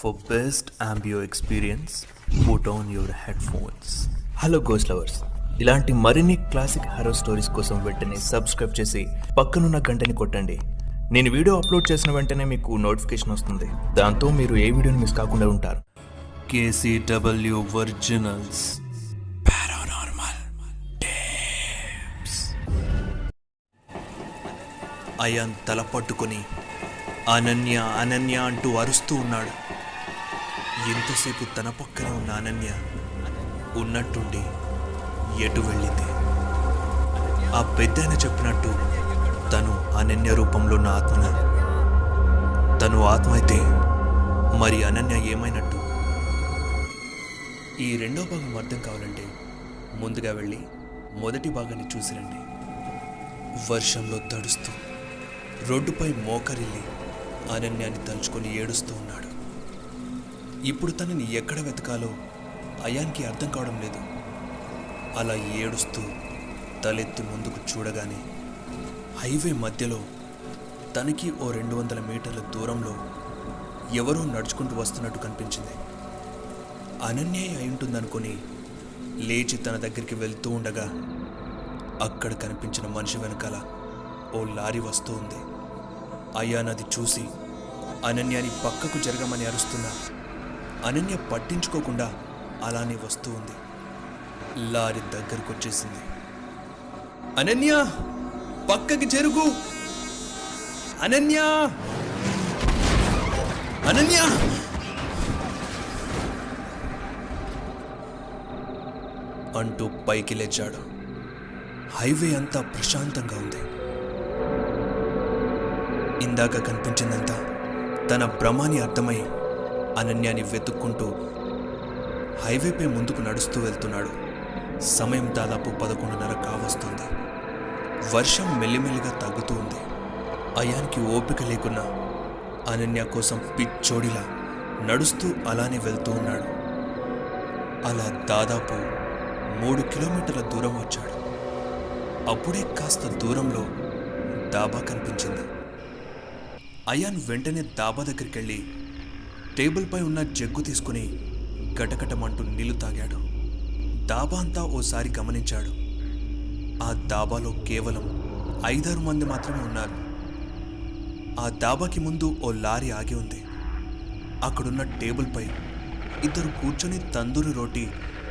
For best ambient experience, put on your headphones. Hello ghost lovers, ఇలాంటి మరిన్ని classic horror stories కోసం వెంటనే subscribe చేసి పక్కనున్న గంటని కొట్టండి. నేను వీడియో అప్లోడ్ చేసిన వెంటనే మీకు నోటిఫికేషన్ వస్తుంది. దాంతో మీరు ఏ వీడియోని మిస్ కాకుండా ఉంటారు. KCW originals paranormal tapes. Ayaan తల పట్టుకొని అనన్య అనన్య అంటూ అరుస్తూ ఉన్నాడు. ఎంతసేపు తన పక్కన ఉన్న అనన్య ఉన్నట్టుండి ఎటు వెళ్ళింది? ఆ పెద్దాయన చెప్పినట్టు తను అనన్య రూపంలో ఉన్న ఆత్మ. తను ఆత్మ అయితే మరి అనన్య ఏమైనట్టు? ఈ రెండో భాగం అర్థం కావాలంటే ముందుగా వెళ్ళి మొదటి భాగాన్ని చూసిరండి. వర్షంలో తడుస్తూ రోడ్డుపై మోకరిల్లి అనన్యాన్ని తలుచుకొని ఏడుస్తూ ఉన్నాడు. ఇప్పుడు తనని ఎక్కడ వెతకాలో అయాన్కి అర్థం కావడం లేదు. అలా ఏడుస్తూ తలెత్తి ముందుకు చూడగానే హైవే మధ్యలో తనకి ఓ 200 మీటర్ల దూరంలో ఎవరో నడుచుకుంటూ వస్తున్నట్టు కనిపించింది. అనన్య అయి ఉంటుందనుకొని లేచి తన దగ్గరికి వెళ్తూ ఉండగా అక్కడ కనిపించిన మనిషి వెనకాల ఓ లారీ వస్తూ ఉంది. అయాన్ అది చూసి అనన్యని పక్కకు జరగమని అరుస్తున్నా అనన్య పట్టించుకోకుండా అలానే వస్తూ ఉంది. లారీ దగ్గరకు వచ్చేసింది. అనన్య, పక్కకి జరుగు! అనన్య, అనన్య! అంటూ పైకి లేచాడు. హైవే అంతా ప్రశాంతంగా ఉంది. ఇందాక కనిపించిందంతా తన భ్రమాని అర్థమై అనన్యాని వెతుక్కుంటూ హైవేపై ముందుకు నడుస్తూ వెళ్తున్నాడు. సమయం దాదాపు 11:30 కావస్తుంది. వర్షం మెల్లిమెల్లిగా తగ్గుతూ ఉంది. అయాన్కి ఓపిక లేకున్నా అనన్య కోసం పిచ్చోడిలా నడుస్తూ అలానే వెళ్తూ ఉన్నాడు. అలా దాదాపు 3 కిలోమీటర్ల దూరం వచ్చాడు. అప్పుడే కాస్త దూరంలో డాబా కనిపించింది. అయాన్ వెంటనే డాబా దగ్గరికి వెళ్ళి టేబుల్పై ఉన్న జగ్గు తీసుకుని గటగటమంటూ నీళ్లు తాగాడు. డాబా అంతా ఓసారి గమనించాడు. ఆ డాబాలో కేవలం 5-6 మంది మాత్రమే ఉన్నారు. ఆ డాబాకి ముందు ఓ లారీ ఆగి ఉంది. అక్కడున్న టేబుల్పై ఇద్దరు కూర్చొని తందూరి రోటీ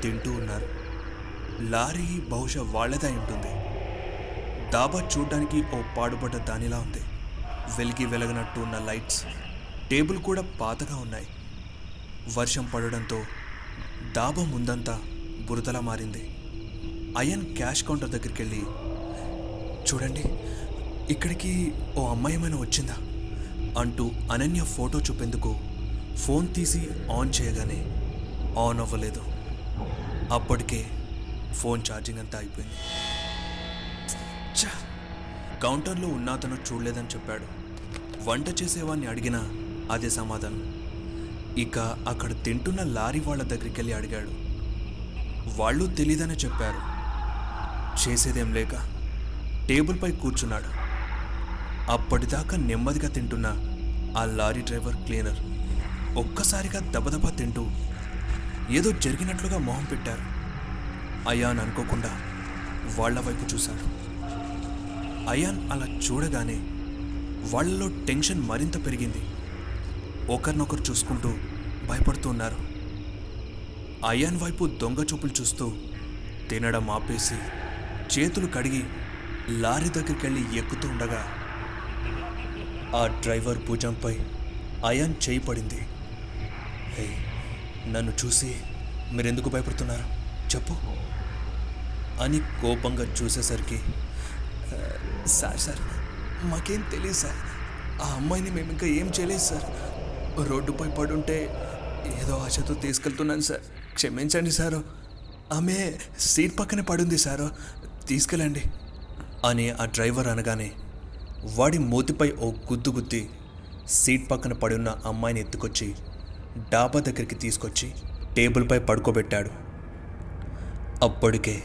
తింటూ ఉన్నారు. లారీ బహుశా వాళ్లదై ఉంటుంది. డాబా చూడ్డానికి ఓ పాడుపడ్డ దానిలా ఉంది. వెలగనట్టు ఉన్న లైట్స్, టేబుల్ కూడా పాతగా ఉన్నాయి. వర్షం పడడంతో డాబా ముందంతా బురదలా మారింది. అయాన్ క్యాష్ కౌంటర్ దగ్గరికి వెళ్ళి, చూడండి, ఇక్కడికి ఓ అమ్మాయి ఏమైనా వచ్చిందా అంటూ అనన్య ఫోటో చూపేందుకు ఫోన్ తీసి ఆన్ చేయగానే ఆన్ అవ్వలేదు. అప్పటికే ఫోన్ ఛార్జింగ్ అంతా అయిపోయింది. కౌంటర్లో ఉన్న అతను చూడలేదని చెప్పాడు. వంట చేసేవాడిని అడిగినా అదే సమాధానం. ఇక అక్కడ తింటున్న లారీ వాళ్ళ దగ్గరికి వెళ్ళి అడిగాడు. వాళ్ళు తెలీదని చెప్పారు. చేసేదేం లేక టేబుల్పై కూర్చున్నాడు. అప్పటిదాకా నెమ్మదిగా తింటున్న ఆ లారీ డ్రైవర్ క్లీనర్ ఒక్కసారిగా దబదబా తింటూ ఏదో జరిగినట్లుగా మొహం పెట్టారు. అయాన్ అనుకోకుండా వాళ్ల వైపు చూశాడు. అయాన్ అలా చూడగానే వాళ్ళలో టెన్షన్ మరింత పెరిగింది. ఒకరినొకరు చూసుకుంటూ భయపడుతూ ఉన్నారు. అయాన్ వైపు దొంగ చూపులు చూస్తూ తినడం ఆపేసి చేతులు కడిగి లారీ దగ్గరికి వెళ్ళి ఎక్కుతూ ఉండగా ఆ డ్రైవర్ భుజంపై అయాన్ చేయి పడింది. హే, నన్ను చూసి మీరెందుకు భయపడుతున్నారు చెప్పు అని కోపంగా చూసేసరికి, సార్ మాకేం తెలియదు సార్. ఆ అమ్మాయిని మేము ఇంకా ఏం చేయలేదు సార్. రోడ్డుపై పడుంటే ఏదో ఆశతో తీసుకెళ్తున్నాను సార్. క్షమించండి సారు. ఆమె సీట్ పక్కనే పడుంది సారు, తీసుకెళ్ళండి అని ఆ డ్రైవర్ అనగానే వాడి మూతిపై ఓ గుద్దు గుద్ది సీట్ పక్కన పడున్న అమ్మాయిని ఎత్తుకొచ్చి డాబా దగ్గరికి తీసుకొచ్చి టేబుల్పై పడుకోబెట్టాడు. అప్పటికే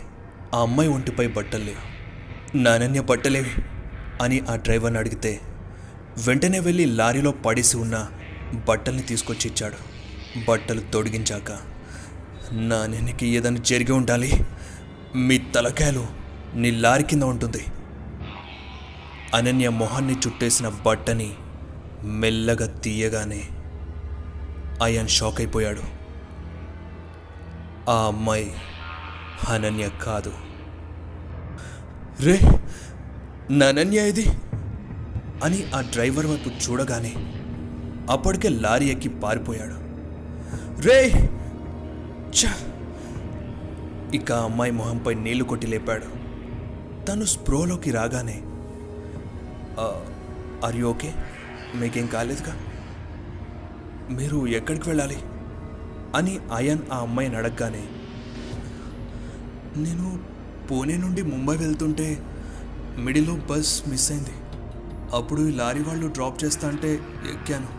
ఆ అమ్మాయి ఒంటిపై బట్టలు లేవు. నానన్య బట్టలేవి అని ఆ డ్రైవర్ని అడిగితే వెంటనే వెళ్ళి లారీలో పడేసి ఉన్న బట్టల్ని తీసుకొచ్చి ఇచ్చాడు. బట్టలు తొడిగించాక, నా నెనికి ఏదైనా జరిగి ఉండాలి, మీ తలకాయలు నీ లారీ కింద ఉంటుంది. అనన్య మొహాన్ని చుట్టేసిన బట్టని మెల్లగా తీయగానే అయాన్ షాక్ అయిపోయాడు. ఆ అమ్మాయి అనన్య కాదు. రే, నా అనన్య ఇది అని ఆ డ్రైవర్ వైపు చూడగానే అప్పటికే లారీ ఎక్కి పారిపోయాడు. రే ఛ! ఇక అమ్మాయి మొహంపై నీళ్లు కొట్టి లేపాడు. తను స్ప్రోలోకి రాగానే, ఆర్ యు ఓకే? మీకేం కాలేదుగా? మీరు ఎక్కడికి వెళ్ళాలి అని అయాన్ ఆ అమ్మాయిని అడగగానే, నేను పూణే నుండి ముంబై వెళ్తుంటే మిడిల్లో బస్ మిస్ అయింది. అప్పుడు ఈ లారీ వాళ్ళు డ్రాప్ చేస్తా అంటే ఎక్కాను.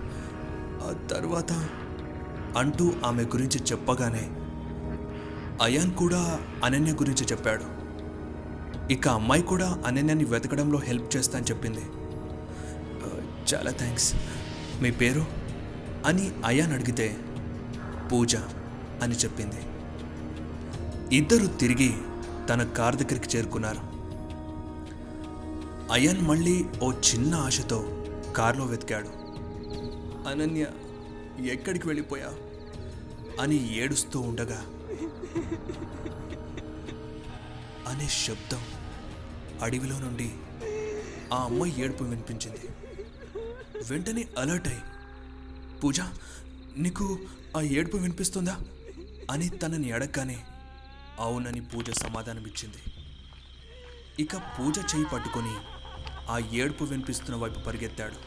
ఆ తర్వాత అంటూ ఆమె గురించి చెప్పగానే అయాన్ కూడా అనన్య గురించి చెప్పాడు. ఇక అమ్మాయి కూడా అనన్యని వెతకడంలో హెల్ప్ చేస్తా అని చెప్పింది. చాలా థ్యాంక్స్. మీ పేరు అని అయాన్ అడిగితే పూజ అని చెప్పింది. ఇద్దరు తిరిగి తన కార్ దగ్గరికి చేరుకున్నారు. అయాన్ మళ్ళీ ఓ చిన్న ఆశతో కారులో వెతికాడు. అనన్య ఎక్కడికి వెళ్ళిపోయా అని ఏడుస్తూ ఉండగా అనే శబ్దం అడవిలో నుండి ఆ అమ్మాయి ఏడుపు వినిపించింది. వెంటనే అలర్ట్ అయి, పూజ, నీకు ఆ ఏడుపు వినిపిస్తుందా అని తనని అడగగానే అవునని పూజ సమాధానమిచ్చింది. ఇక పూజ చేయి పట్టుకొని ఆ ఏడుపు వినిపిస్తున్న వైపు పరిగెత్తాడు.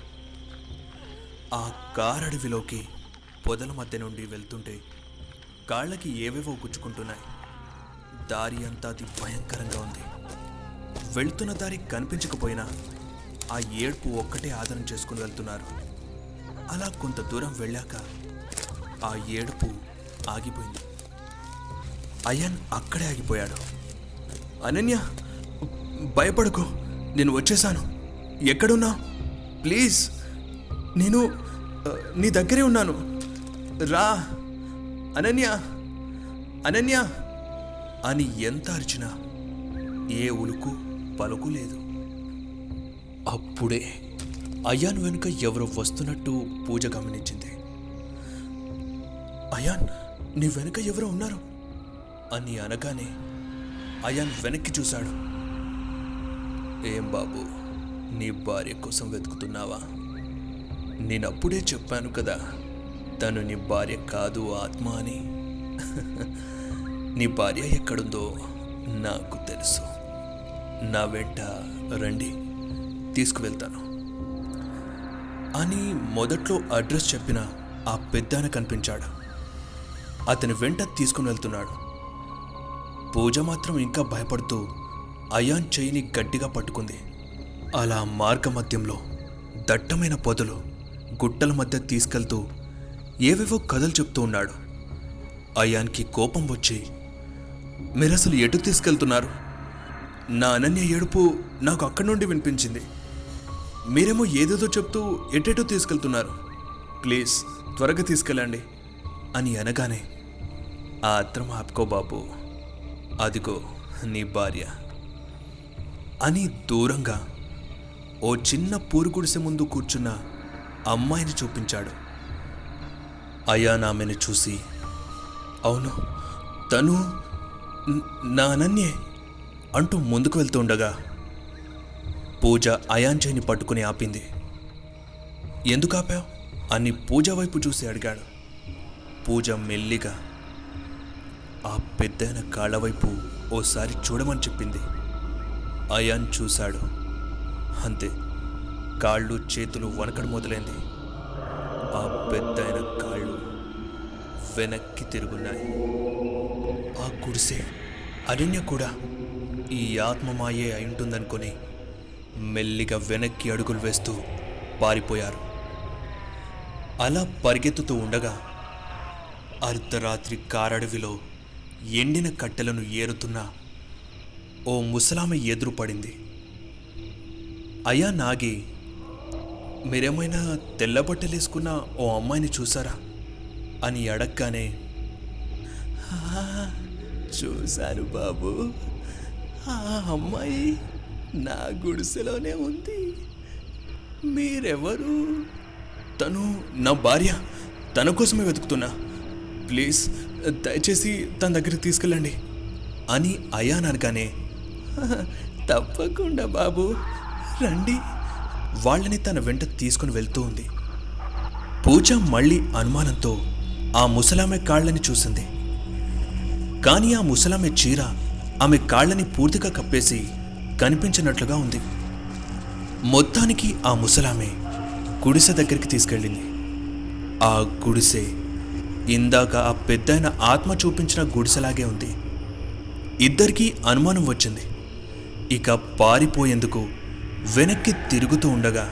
ఆ కారడవిలోకి పొదల మధ్య నుండి వెళ్తుంటే కాళ్ళకి ఏవేవో గుచ్చుకుంటున్నాయి. దారి అంతా అతి భయంకరంగా ఉంది. వెళ్తున్న దారి కనిపించకపోయినా ఆ ఏడుపు ఒక్కటే ఆధారం చేసుకుని వెళ్తున్నారు. అలా కొంత దూరం వెళ్ళాక ఆ ఏడుపు ఆగిపోయింది. అయాన్ అక్కడే ఆగిపోయాడు. అనన్య, భయపడకు, నేను వచ్చేసాను. ఎక్కడున్నావు? ప్లీజ్, నేను నీ దగ్గరే ఉన్నాను, రా. అనన్య, అనన్య అని ఎంత అరిచినా ఏ ఉలుకు పలుకు లేదు. అప్పుడే అయాన్ వెనుక ఎవరో వస్తున్నట్టు పూజ గమనించింది. అయాన్, నీ వెనుక ఎవరో ఉన్నారు అని అనగానే అయాన్ వెనక్కి చూశాడు. ఏం బాబు, నీ భార్య కోసం వెతుకుతున్నావా? నేనప్పుడే చెప్పాను కదా, తను నీ భార్య కాదు, ఆత్మ అని. నీ భార్య ఎక్కడుందో నాకు తెలుసు. నా వెంట రండి, తీసుకువెళ్తాను అని మొదట్లో అడ్రస్ చెప్పిన ఆ పెద్దాయన కనిపించాడు. అతని వెంట తీసుకుని వెళ్తున్నాడు. పూజ మాత్రం ఇంకా భయపడుతూ అయాన్ చేయిని గట్టిగా పట్టుకుంది. అలా మార్గ మధ్యంలో దట్టమైన పొదలు, గుట్టల మధ్య తీసుకెళ్తూ ఏవేవో కథలు చెప్తూ ఉన్నాడు. అయాన్కి కోపం వచ్చి, మీరసలు ఎటు తీసుకెళ్తున్నారు? నా అనన్య ఏడుపు నాకు అక్కడి నుండి వినిపించింది. మీరేమో ఏదేదో చెప్తూ ఎటెటో తీసుకెళ్తున్నారు. ప్లీజ్ త్వరగా తీసుకెళ్ళండి అని అనగానే, ఆ ఆత్రం ఆపుకో బాబు, అదిగో నీ భార్య అని దూరంగా ఓ చిన్న పూరు గుడిసె ముందు కూర్చున్న అమ్మాయిని చూపించాడు. అయాన్ ఆమెను చూసి, అవును, తను నా అనన్యే అంటూ ముందుకు వెళ్తుండగా పూజ అయాన్ చేయిని పట్టుకుని ఆపింది. ఎందుకు ఆపావు అని పూజ వైపు చూసి అడిగాడు. పూజ మెల్లిగా ఆ పెద్దైన కాళ్ళ వైపు ఓసారి చూడమని చెప్పింది. అయాన్ చూశాడు. అంతే, కాళ్ళు చేతులు వణకడం మొదలైంది. ఆ పెద్దైన కాళ్ళు వెనక్కి తిరుగున్నాయి. ఆ గుడిసె, అనన్య కూడా ఈ ఆత్మమాయే అయింటుందనుకొని మెల్లిగా వెనక్కి అడుగులు వేస్తూ పారిపోయారు. అలా పరిగెత్తుతూ ఉండగా అర్ధరాత్రి కారడవిలో ఎండిన కట్టెలను ఏరుతున్న ఓ ముసలామె ఎదురు పడింది. అయ్యా నాగి, మీరేమైనా తెల్ల బట్టలేసుకున్న ఓ అమ్మాయిని చూసారా అని అడగగానే, చూశాను బాబు, ఆ అమ్మాయి నా గుడిసెలోనే ఉంది. మీరెవరు? తను నా భార్య. తన కోసమే వెతుకుతున్నా. ప్లీజ్ దయచేసి తన దగ్గరికి తీసుకెళ్ళండి అని అయాన్ అనగానే, తప్పకుండా బాబు, రండి. వాళ్ళని తన వెంట తీసుకుని వెళ్తూ ఉంది. పూజ మళ్ళీ అనుమానంతో ఆ ముసలామె కాళ్ళని చూసింది. కానీ ఆ ముసలామె చీర ఆమె కాళ్ళని పూర్తిగా కప్పేసి కనిపించినట్లుగా ఉంది. మొత్తానికి ఆ ముసలామె గుడిసె దగ్గరికి తీసుకెళ్ళింది. ఆ గుడిసె ఇందాక ఆ పెద్దయిన ఆత్మ చూపించిన గుడిసెలాగే ఉంది. ఇద్దరికీ అనుమానం వచ్చింది. ఇక పారిపోయేందుకు వెనక్కి తిరుగుతూ ఉండగా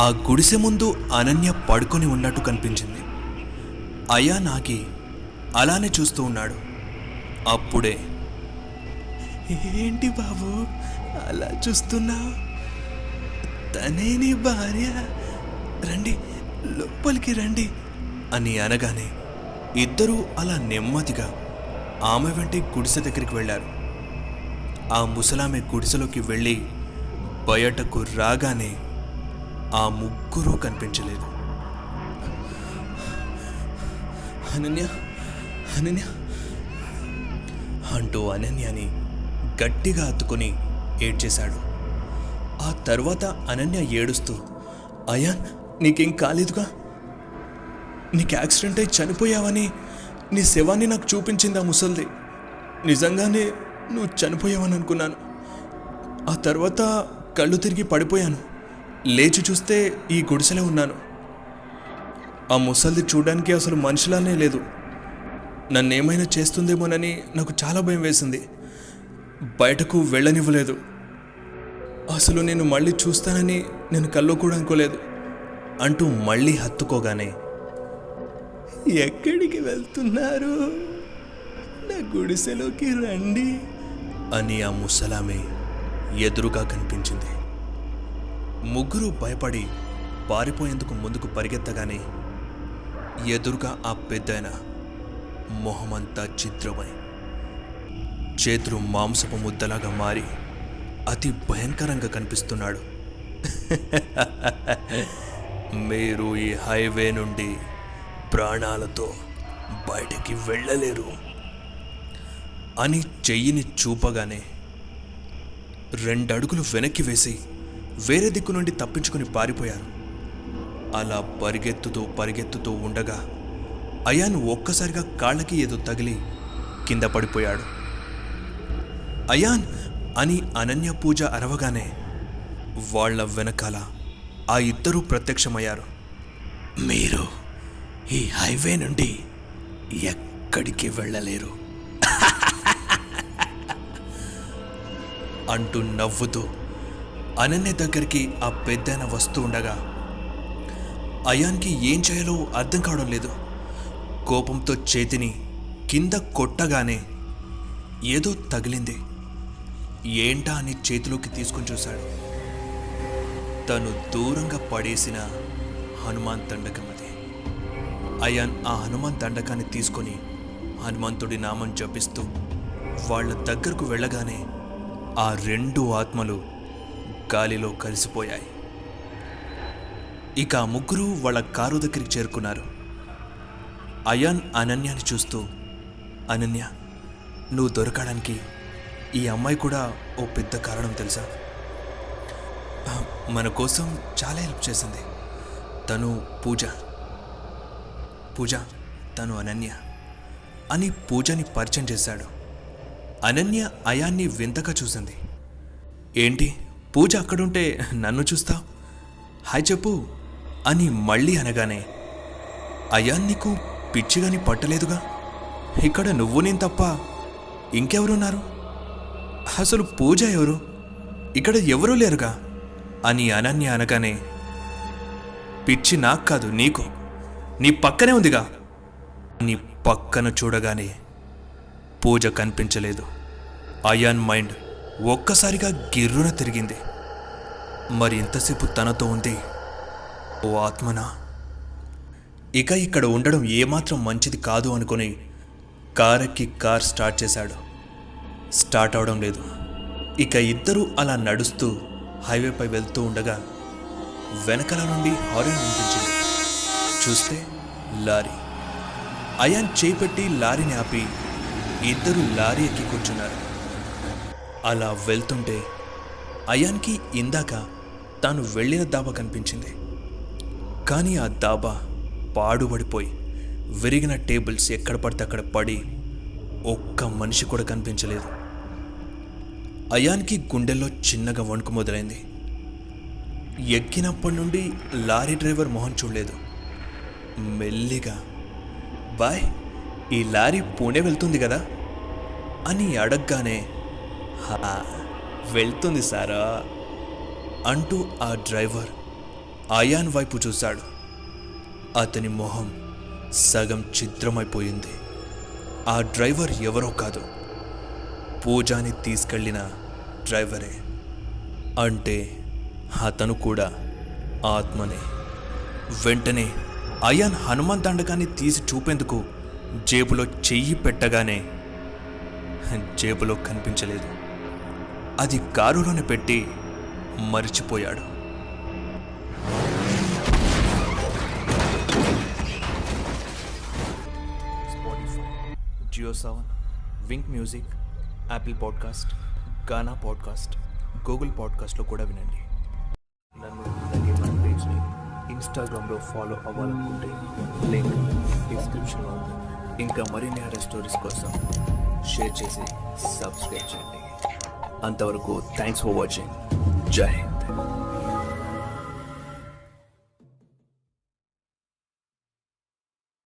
ఆ గుడిసె ముందు అనన్య పడుకొని ఉన్నట్టు కనిపించింది. అయాన్ ఆగి అలానే చూస్తూ ఉన్నాడు. అప్పుడే, ఏంటి బాబు అలా చూస్తున్నా? తనే నీ భార్య, రండి లోపలికి రండి అని అనగానే ఇద్దరూ అలా నెమ్మదిగా ఆమె వెంటే గుడిసె దగ్గరికి వెళ్ళారు. ఆ ముసలామె గుడిసెలోకి వెళ్ళి బయటకు రాగానే ఆ ముగ్గురు కనిపించలేదు. అనన్య అనన్య అంటూ అనన్యని గట్టిగా హత్తుకొని ఏడ్చేశాడు. ఆ తర్వాత అనన్య ఏడుస్తూ, అయాన్ నీకేం కాలేదుగా? నీకు యాక్సిడెంట్ అయి చనిపోయావని నీ శవాన్ని నాకు చూపించింది ఆ ముసల్ది. నిజంగానే నువ్వు చనిపోయావని అనుకున్నాను. ఆ తర్వాత కళ్ళు తిరిగి పడిపోయాను. లేచి చూస్తే ఈ గుడిసెలే ఉన్నాను. ఆ ముసల్ది చూడడానికి అసలు మనిషిలానే లేదు. నన్నేమైనా చేస్తుందేమోనని నాకు చాలా భయం వేసింది. బయటకు వెళ్ళనివ్వలేదు. అసలు నేను మళ్ళీ చూస్తానని నేను కల్లో కూడా అనుకోలేదు అంటూ మళ్ళీ హత్తుకోగానే, ఎక్కడికి వెళ్తున్నారు? నా గుడిసెలోకి రండి అని ఆ ముసలామె ఎదురుగా కనిపించింది. ముగ్గురు భయపడి పారిపోయేందుకు ముందుకు పరిగెత్తగానే ఎదురుగా ఆ పెద్దయిన మొహమంతా చిత్రమై చేతులు మాంసపు ముద్దలాగా మారి అతి భయంకరంగా కనిపిస్తున్నాడు. మీరు ఈ హైవే నుండి ప్రాణాలతో బయటికి వెళ్ళలేరు అని చెయ్యిని చూపగానే 2 అడుగులు వెనక్కి వేసి వేరే దిక్కు నుండి తప్పించుకుని పారిపోయారు. అలా పరిగెత్తుతూ ఉండగా అయాన్ ఒక్కసారిగా కాళ్ళకి ఏదో తగిలి కింద పడిపోయాడు. అయాన్ అని అనన్య పూజ అరవగానే వాళ్ళ వెనకాల ఆ ఇద్దరూ ప్రత్యక్షమయ్యారు. మీరు ఈ హైవే నుండి ఎక్కడికి వెళ్ళలేరు అంటూ నవ్వుతూ అనన్య దగ్గరికి ఆ పెద్దన వస్తూ ఉండగా అయాన్కి ఏం చేయాలో అర్థం కావడం లేదు. కోపంతో చేతిని కింద కొట్టగానే ఏదో తగిలింది. ఏంటా అని చేతిలోకి తీసుకొని చూశాడు. తను దూరంగా పడేసిన హనుమాన్ దండకం అది. అయాన్ ఆ హనుమాన్ దండకాన్ని తీసుకొని హనుమంతుడి నామం జపిస్తూ వాళ్ళ దగ్గరకు వెళ్ళగానే ఆ 2 ఆత్మలు గాలిలో కలిసిపోయాయి. ఇక ఆ ముగ్గురు వాళ్ళ కారు దగ్గరికి చేరుకున్నారు. అయాన్ అనన్యని చూస్తూ, అనన్య, నువ్వు దొరకడానికి ఈ అమ్మాయి కూడా ఓ పెద్ద కారణం తెలుసా? మన కోసం చాలా హెల్ప్ చేసింది. తను పూజ తను అనన్య అని పూజని పరిచయం చేశాడు. అనన్య అయాన్ని వింతగా చూసింది. ఏంటి పూజ అక్కడుంటే నన్ను చూస్తా, హాయ్ చెప్పు అని మళ్ళీ అనగానే, అయాన్ నీకు పిచ్చిగాని పట్టలేదుగా? ఇక్కడ నువ్వు నేను తప్ప ఇంకెవరున్నారు? అసలు పూజ ఎవరు? ఇక్కడ ఎవరూ లేరుగా అని అనన్య అనగానే, పిచ్చి నాకు కాదు నీకు, నీ పక్కనే ఉందిగా. నీ పక్కన చూడగానే పూజ కనిపించలేదు. అయాన్ మైండ్ ఒక్కసారిగా గిర్రున తిరిగింది. మరి ఇంతసేపు తనతో ఉంది ఓ ఆత్మనా? ఇక ఇక్కడ ఉండడం ఏమాత్రం మంచిది కాదు అనుకుని కారెక్కి కార్ స్టార్ట్ చేశాడు. స్టార్ట్ అవడం లేదు. ఇక ఇద్దరూ అలా నడుస్తూ హైవేపై వెళ్తూ ఉండగా వెనకాల నుండి హారన్ వినిపించింది. చూస్తే లారీ. అయాన్ చేపెట్టి లారీని ఆపి ఇద్దరు లారీ ఎక్కి కూర్చున్నారు. అలా వెళ్తుంటే అయాన్కి ఇందాక తాను వెళ్ళిన దాబా కనిపించింది. కానీ ఆ దాబా పాడుబడిపోయి విరిగిన టేబుల్స్ ఎక్కడ పడితే అక్కడ పడి ఒక్క మనిషి కూడా కనిపించలేదు. అయాన్కి గుండెల్లో చిన్నగా వణుకు మొదలైంది. ఎక్కినప్పటి నుండి లారీ డ్రైవర్ మొహం చూడలేదు. మెల్లిగా, బాయ్, ఈ లారీ పూణే వెళ్తుంది కదా అని అడగగానే, హా, వెళ్తుంది సారా అంటూ ఆ డ్రైవర్ అయాన్ వైపు చూశాడు. అతని మొహం సగం ఛిద్రమైపోయింది. ఆ డ్రైవర్ ఎవరో కాదు, పూజాని తీసుకెళ్ళిన డ్రైవరే. అంటే అతను కూడా ఆత్మనే. వెంటనే అయాన్ హనుమాన్ దండకాన్ని తీసి చూపేందుకు జేబులో చెయ్యి పెట్టగానే జేబులో కనిపించలేదు. అది కారులోనే పెట్టి మరిచిపోయాడు. Spotify, Jio Saavn, Wynk music, Apple podcast, Gaana podcast, Google పాడ్కాస్ట్లో కూడా వినండి. నన్ను అలాగే మన పేజ్ని ఇన్స్టాగ్రామ్లో ఫాలో అవ్వాలనుకుంటే లింక్ డిస్క్రిప్షన్లో ఉంది. ఇంకా మరిన్ని హర్రర్ స్టోరీస్ కోసం షేర్ చేసి సబ్స్క్రైబ్ చేయండి. అంతవరకు థ్యాంక్స్ ఫర్ వాచింగ్. జై హింద్.